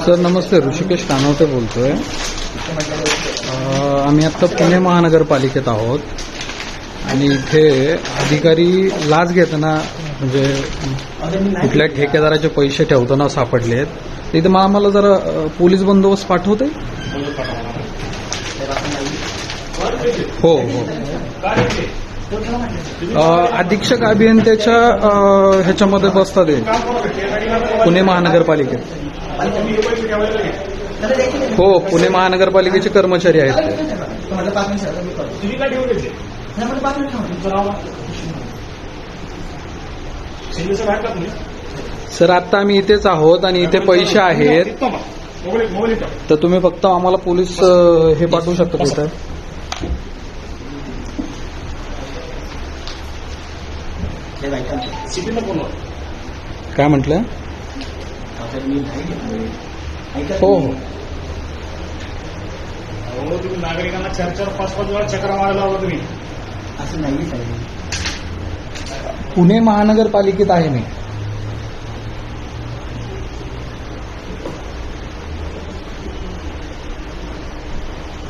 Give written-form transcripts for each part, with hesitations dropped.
Sir नमस्ते, ऋषिकेश कानवटे बोलतोय। आम्ही आता पुणे महानगरपालिकेत आहोत आणि इथे अधिकारी लाच घेताना म्हणजे कुठल्या ठेकेदाराचे पैसे ठेवताना सापडलेत। इथे आम्हाला जरा पोलीस बंदोबस्त पाठवते। हो हो, अधीक्षक अभियंत्याच्या ह्याच्यामध्ये बसतात पुणे महानगरपालिकेत। हो, पुणे महानगरपालिकेचे कर्मचारी आहेत सर। आता आम्ही इथेच आहोत आणि इथे पैसे आहेत, तर तुम्ही फक्त आम्हाला पोलीस हे पाठवू शकता तिथं। काय म्हटलं? हो हो, तुम्ही नागरिकांना 4-5 वेळा चक्रा मारायला हवं तुम्ही, असं नाही साहेब। पुणे महानगरपालिकेत आहे मी।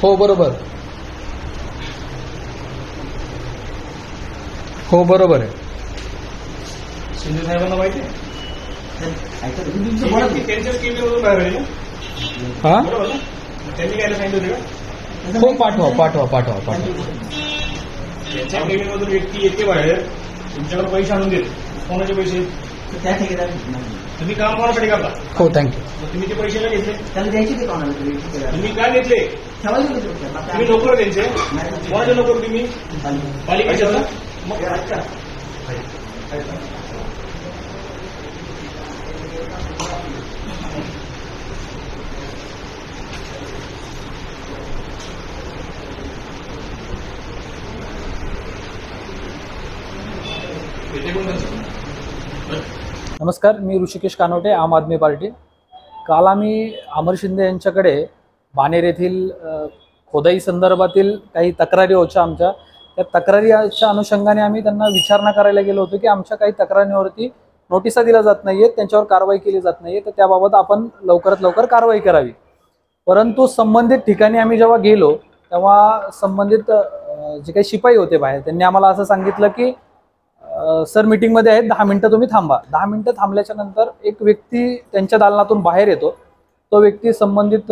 हो बरोबर, हो बरोबर आहे। शिंदे साहेबांना माहिती आहे त्यांच्याच केंद्रामधून बाहेर आले ना? हा, बरोबर ना? त्यांनी काय सांगितलं होतं का? हो, पाठवा पाठवा पाठवा पाठवा। त्यांच्या केंद्रामधून व्यक्ती येते बाहेर, तुमच्याकडे पैसे आणून देत। कोणाचे पैसे? त्या ठेकेदार। तुम्ही काम कोणासाठी करता? हो, थँक्यू। तुम्ही ते पैसे काय घेतले? त्याला द्यायचे ते कोणाला? तुम्ही काय घेतले? तुम्ही नोकर त्यांचे? कोणाचे नोकर तुम्ही? पालिकेचे ना? मग नमस्कार, मी ऋषिकेश कानवटे, आम आदमी पार्टी। काल आम्ही अमर शिंदे यांच्याकडे बाणेर येथील खोदाई संदर्भातील काही तक्रारी होत्या आमच्या। त्या तक्रारीच्या अनुषंगाने आम्ही त्यांना विचारणा करायला गेलो होतो की आमच्या काही तक्रारींवरती नोटिसा दिल्या जात नाहीयेत, त्यांच्यावर कारवाई केली जात नाहीये, तर त्याबाबत आपण लवकरात लवकर कारवाई करावी। परंतु संबंधित ठिकाणी आम्ही जेव्हा गेलो तेव्हा संबंधित जे काही शिपाई होते बाहेर, त्यांनी आम्हाला असं सांगितलं की सर मीटिंगमध्ये आहेत, 10 मिनिटं तुम्ही थांबा। 10 मिनिटं थांबल्याच्या नंतर एक व्यक्ती त्यांच्या दालनातून बाहेर येतो। तो व्यक्ती संबंधित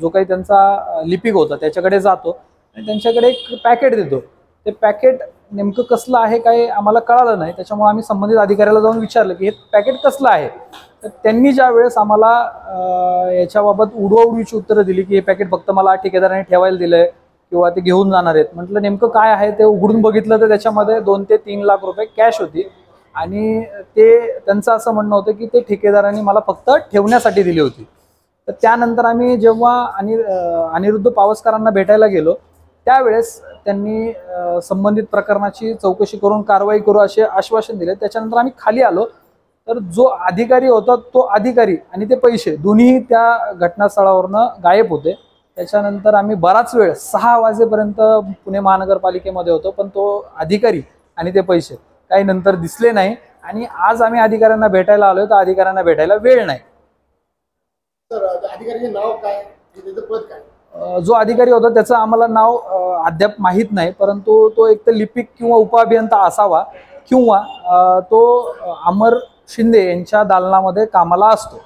जो काही त्यांचा लिपिक होता त्याच्याकडे जातो आणि त्यांच्याकडे एक पॅकेट देतो। ते पॅकेट नेमकं कसलं आहे काय आम्हाला कळालं नाही, त्याच्यामुळे आम्ही संबंधित अधिकाऱ्याला जाऊन विचारलं की हे पॅकेट कसलं आहे। तर त्यांनी ज्या वेळेस आम्हाला याच्याबाबत उडवाउडवीची उत्तरं दिली की हे पॅकेट फक्त मला ठेकेदाराने ठेवायला दिलंय किंवा ते घेऊन जाणार आहेत। म्हटलं नेमकं काय आहे ते उघडून बघितलं तर त्याच्यामध्ये 2 ते 3 लाख रुपये कॅश होती आणि ते त्यांचं असं म्हणणं होतं की ते ठेकेदारांनी मला फक्त ठेवण्यासाठी दिली होती। तर त्यानंतर आम्ही जेव्हा अनिरुद्ध पावसकरांना भेटायला गेलो त्यावेळेस त्यांनी संबंधित प्रकरणाची चौकशी करून कारवाई करू असे आश्वासन दिले। त्याच्यानंतर आम्ही खाली आलो तर जो अधिकारी होता तो अधिकारी आणि ते पैसे दोन्ही त्या घटनास्थळावरनं गायब होते। त्याच्यानंतर आम्ही बराच वेळ 6 वाजेपर्यंत पुणे महानगरपालिकेमध्ये होतो, पण तो अधिकारी आणि ते पैसे काही नंतर दिसले नाही आणि आज आम्ही अधिकाऱ्यांना भेटायला आलोय तर अधिकाऱ्यांना भेटायला वेळ नाही। सर, अधिकाऱ्याचे नाव काय, त्याचं पद काय? जो अधिकारी होता त्याचं आम्हाला नाव अद्याप माहीत नाही, परंतु तो एक तर लिपिक किंवा उपअभियंता असावा किंवा तो अमर शिंदे यांच्या दालनामध्ये कामाला असतो।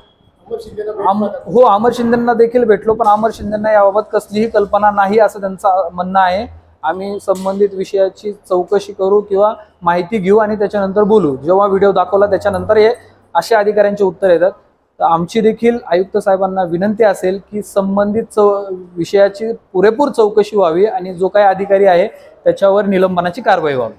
हो, अमर शिंदेंना देखील भेटलो, पण अमर शिंदेंना याबाबत कसलीही कल्पना नाही असं त्यांचं म्हणणं आहे। आम्ही संबंधित विषयाची चौकशी करू किंवा माहिती घेऊ आणि त्याच्यानंतर बोलू। जेव्हा व्हिडिओ दाखवला त्याच्यानंतर हे असे अधिकाऱ्यांचे उत्तर येतात। तर आमची देखील आयुक्त साहेबांना विनंती असेल की संबंधित विषयाची पुरेपूर चौकशी व्हावी आणि जो काही अधिकारी आहे त्याच्यावर निलंबनाची कारवाई व्हावी।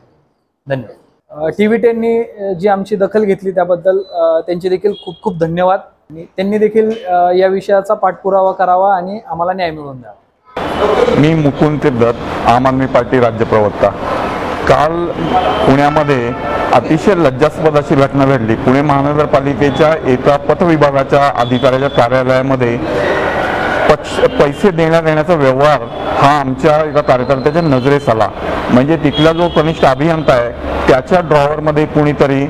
धन्यवाद। TV10नी जी आमची दखल घेतली त्याबद्दल त्यांचे देखील खूप खूप धन्यवाद। आणि त्यांनी देखील या विषयाचा पाठपुरावा करावा आणि आम्हाला न्याय मिळवून द्यावा। मी मुकुंद दत्त, आम आदमी पार्टी राज्य प्रवक्ता। काल पुण्यामध्ये अतिशय लज्जास्पद अशी घटना घडली। पुणे महानगरपालिकेच्या एका पथविभागाच्या अधिकाऱ्याच्या कार्यालयामध्ये पैसे देण्याचा व्यवहार हा आमच्या एका कार्यकर्त्याच्या नजरेस आला। म्हणजे तिथला जो कनिष्ठ अभियंता आहे त्याच्या ड्रॉवरमध्ये कुणीतरी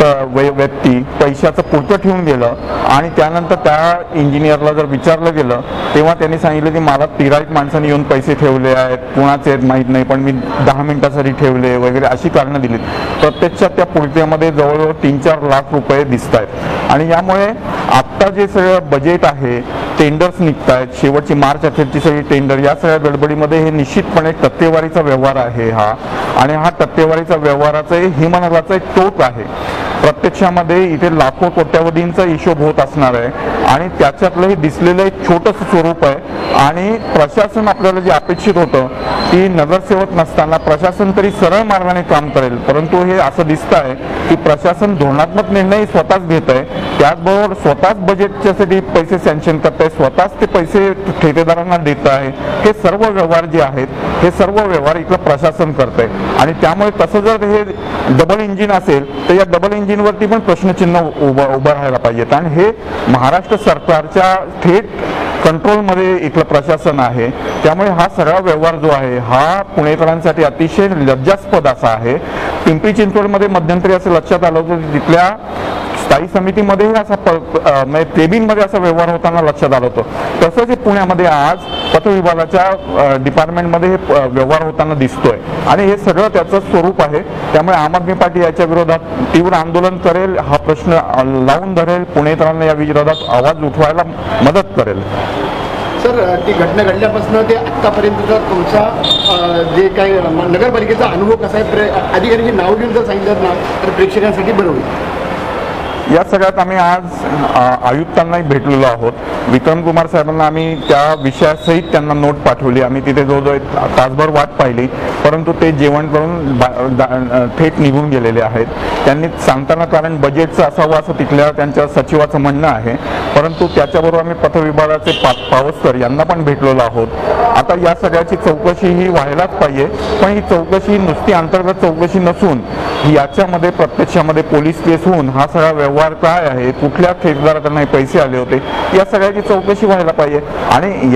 व्यक्ती पैशाचं पुरतं ठेवून गेलं आणि त्यानंतर त्या इंजिनियरला जर विचारलं गेलं तेव्हा त्यांनी सांगितलं की मला तिराईत माणसांनी येऊन पैसे ठेवले आहेत, कुणाचे आहेत माहीत नाही, पण मी 10 मिनिटासाठी ठेवले वगैरे अशी कारणं दिलीत. प्रत्यक्षात त्या पुरत्यामध्ये जवळजवळ 3-4 लाख रुपये दिसत आहेत. आणि यामुळे आत्ता जे सगळं बजेट आहे, टेंडर्स निघत आहेत, शेवटची मार्च अखेरची सगळी टेंडर, या सगळ्या गडबडीमध्ये हे निश्चितपणे टक्केवारीचा व्यवहार आहे हा. आणि हा टक्केवारीचा व्यवहाराचा हिमनगाचा एक टोक आहे. प्रत्यक्षामध्ये इथे लाखो कोट्यावधींचा हिशोब होत असणार आहे आणि त्याच्यातलं हे दिसलेलं एक छोटंसं स्वरूप आहे. आणि प्रशासन आपल्याला जे अपेक्षित होतं की नगरसेवक नसताना प्रशासन तरी सरळ मार्गाने काम करेल, परंतु हे असं दिसतं आहे की प्रशासन धोरणात्मक निर्णय स्वतःच घेत आहे, त्याचबरोबर स्वतःच बजेटच्यासाठी पैसे सँक्शन करत आहे, स्वतःच ते पैसे ठेकेदारांना देत आहे. हे सर्व व्यवहार जे आहेत हे सर्व व्यवहार इथलं प्रशासन करत आहे. आणि त्यामुळे तसं जर हे डबल इंजिन असेल तर या डबल इंजिनवरती पण प्रश्नचिन्ह उभं राहायला पाहिजेत. आणि हे महाराष्ट्र सरकारच्या थेट कंट्रोलमध्ये इथलं प्रशासन आहे. त्यामुळे हा सगळा व्यवहार जो आहे हा पुणेकरांसाठी अतिशय लज्जास्पद असा आहे. पिंपरी चिंचवडमध्ये मध्यंतरी असं लक्षात आलं होतं की तिथल्या स्थायी समितीमध्येही असा केबिनमध्ये असा व्यवहार होताना लक्षात आलं होतं. तसंच हे पुण्यामध्ये आज पथविभागाच्या डिपार्टमेंटमध्ये हे व्यवहार होताना दिसतोय. आणि हे सगळं त्याचं स्वरूप आहे. त्यामुळे आम आदमी पार्टी याच्या विरोधात तीव्र आंदोलन करेल, हा प्रश्न लावून धरेल, पुणेकरांना या विरोधात आवाज उठवायला मदत करेल. सर, ती घटना घडल्यापासून ते आत्तापर्यंतचा तुमचा जे काही नगरपालिकेचा अनुभव कसा आहे, अधिकाऱ्यांची नाव घेऊन जर सांगितलं ना तर प्रेक्षकांसाठी बरं होईल. या सगळ्यात आम्ही आज आयुक्तांनाही भेटलेलो आहोत. विक्रम कुमार साहेबांना आम्ही त्या विषयासहित त्यांना नोट पाठवली. आम्ही तिथे जवळजवळ तासभर वाट पाहिली, परंतु ते जेवण करून थेट निघून गेलेले आहेत. त्यांनी सांगताना कारण बजेटचं असावं असं तिथल्या त्यांच्या सचिवाचं म्हणणं आहे, परंतु त्याच्याबरोबर आम्ही पथविभागाचे पावसकर यांना पण भेटलेलो आहोत. आता या सगळ्याची चौकशी ही व्हायलाच पाहिजे, पण ही चौकशी नुसती अंतर्गत चौकशी नसून याच्यामध्ये प्रत्यक्षामध्ये पोलीस केस होऊन हा सगळा व्यवहार काय आहे, कुठल्या ठेकेदाराकडून पैसे आले होते, या सगळ्याची चौकशी व्हायला पाहिजे. आणि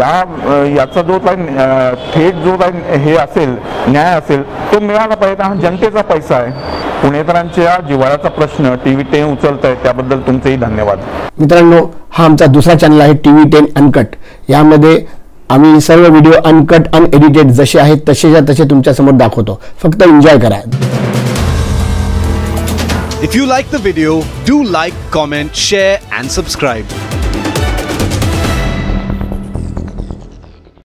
याचा जो काही थेट जो काही हे असेल, न्याय असेल, तो मिळाला पाहिजे. हा जनतेचा पैसा आहे. पुणेकरांच्या जिव्हाळ्याचा प्रश्न TV10 उचलत आहे, त्याबद्दल तुमचेही धन्यवाद. मित्रांनो, हा आमचा दुसरा चॅनल आहे TV10 अनकट. यामध्ये आम्ही सर्व व्हिडिओ अनकट अनएडिटेड जसे आहेत तसेच्या तसे तुमच्या समोर दाखवतो. फक्त एन्जॉय करा. If you like the video, do like, comment, share and subscribe.